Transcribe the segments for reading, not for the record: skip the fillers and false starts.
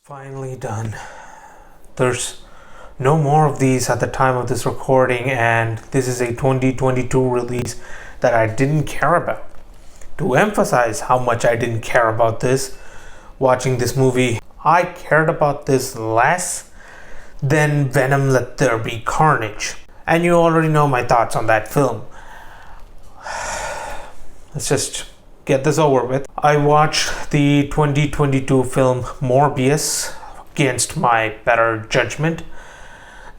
Finally done. There's no more of these at the time of this recording, and this is a 2022 release that I didn't care about. To emphasize how much I didn't care about this, watching this movie, I cared about this less than Venom Let There Be Carnage. And you already know my thoughts on that film. Let's just get this over with. I watched the 2022 film Morbius against my better judgment.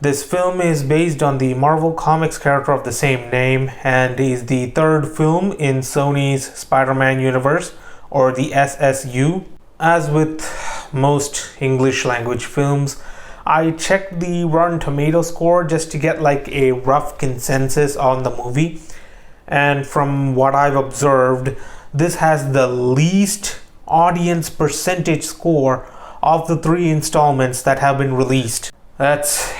This film is based on the Marvel Comics character of the same name and is the third film in Sony's Spider-Man universe, or the SSU. As with most English language films, I checked the Rotten Tomato score just to get like a rough consensus on the movie. And from what I've observed, this has the least audience percentage score of the 3 installments that have been released. That's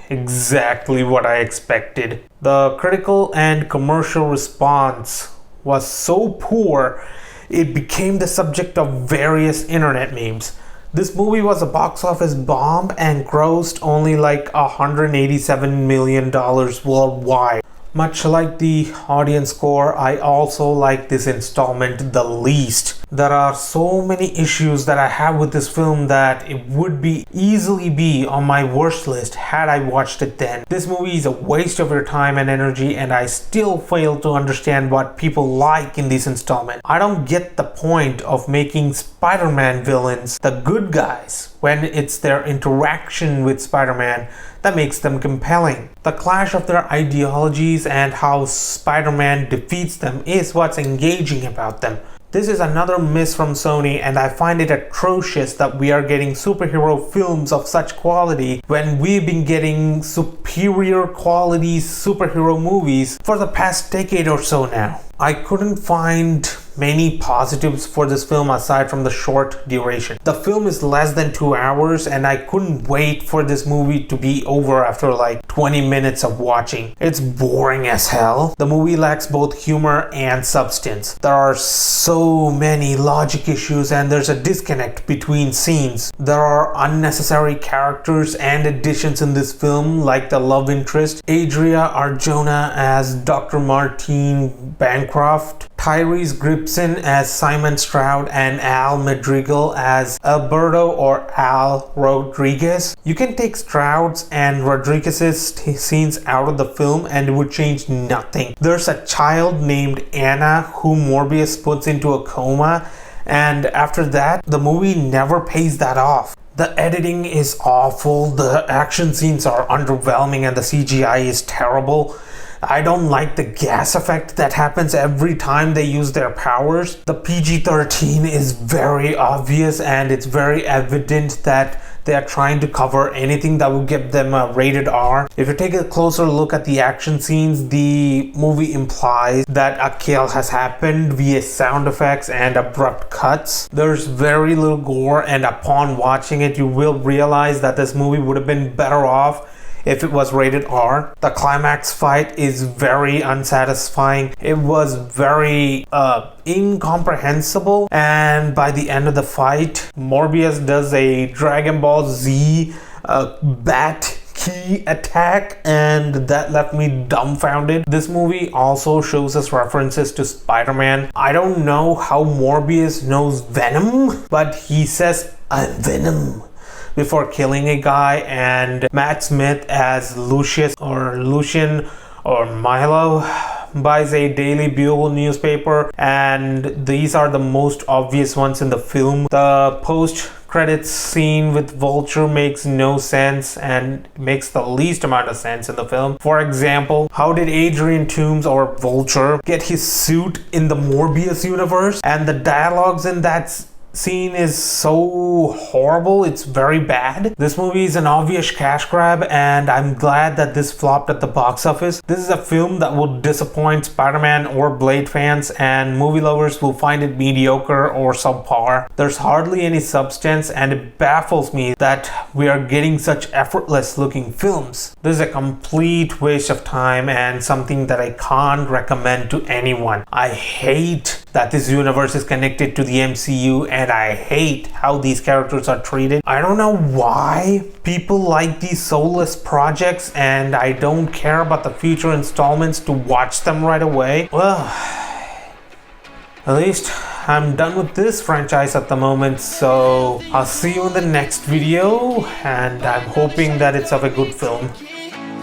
exactly what I expected. The critical and commercial response was so poor, it became the subject of various internet memes. This movie was a box office bomb and grossed only like $187 million worldwide. Much like the audience score, I also like this installment the least. There are so many issues that I have with this film that it would easily be on my worst list had I watched it then. This movie is a waste of your time and energy, and I still fail to understand what people like in this installment. I don't get the point of making Spider-Man villains the good guys when it's their interaction with Spider-Man that makes them compelling. The clash of their ideologies and how Spider-Man defeats them is what's engaging about them. This is another miss from Sony, and I find it atrocious that we are getting superhero films of such quality when we've been getting superior quality superhero movies for the past decade or so now. I couldn't find many positives for this film aside from the short duration. The film is less than 2 hours, and I couldn't wait for this movie to be over after like 20 minutes of watching. It's boring as hell. The movie lacks both humor and substance. There are so many logic issues, and there's a disconnect between scenes. There are unnecessary characters and additions in this film, like the love interest, Adria Arjona as Dr. Martine Bancroft, Tyrese Gibson as Simon Stroud, and Al Madrigal as Alberto or Al Rodriguez. You can take Stroud's and Rodriguez's scenes out of the film and it would change nothing. There's a child named Anna who Morbius puts into a coma, and after that, the movie never pays that off. The editing is awful, the action scenes are underwhelming, and the CGI is terrible. I don't like the gas effect that happens every time they use their powers. The PG-13 is very obvious, and it's very evident that they are trying to cover anything that will give them a rated R. If you take a closer look at the action scenes, the movie implies that a kill has happened via sound effects and abrupt cuts. There's very little gore, and upon watching it, you will realize that this movie would have been better off if it was rated R. The climax fight is very unsatisfying. It was very incomprehensible, and by the end of the fight, Morbius does a Dragon Ball Z bat key attack, and that left me dumbfounded. This movie also shows us references to Spider-Man. I don't know how Morbius knows Venom, but he says, "I'm Venom," before killing a guy. And Matt Smith as Lucian or Milo buys a Daily Bugle newspaper, and these are the most obvious ones in the film. The post-credits scene with Vulture makes no sense and makes the least amount of sense in the film. For example, how did Adrian Toomes or Vulture get his suit in the Morbius universe? And the dialogues in that scene is so horrible, it's very bad. This movie is an obvious cash grab, and I'm glad that this flopped at the box office. This is a film that will disappoint Spider-Man or Blade fans, and movie lovers will find it mediocre or subpar. There's hardly any substance, and it baffles me that we are getting such effortless looking films. This is a complete waste of time and something that I can't recommend to anyone. I hate that this universe is connected to the MCU, and I hate how these characters are treated. I don't know why people like these soulless projects, and I don't care about the future installments to watch them right away. Well, at least I'm done with this franchise at the moment, so I'll see you in the next video, and I'm hoping that it's of a good film.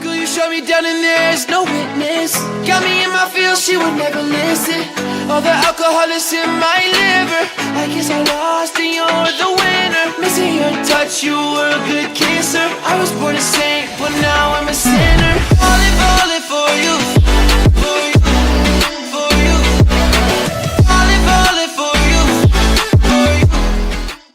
Girl, you shut me down and there's no witness. Got me in my feels, she would never listen. All the alcohol is in my liver. I guess I lost and you're the winner. Missing your touch, you were a good kisser. I was born a saint, but now I'm a sinner.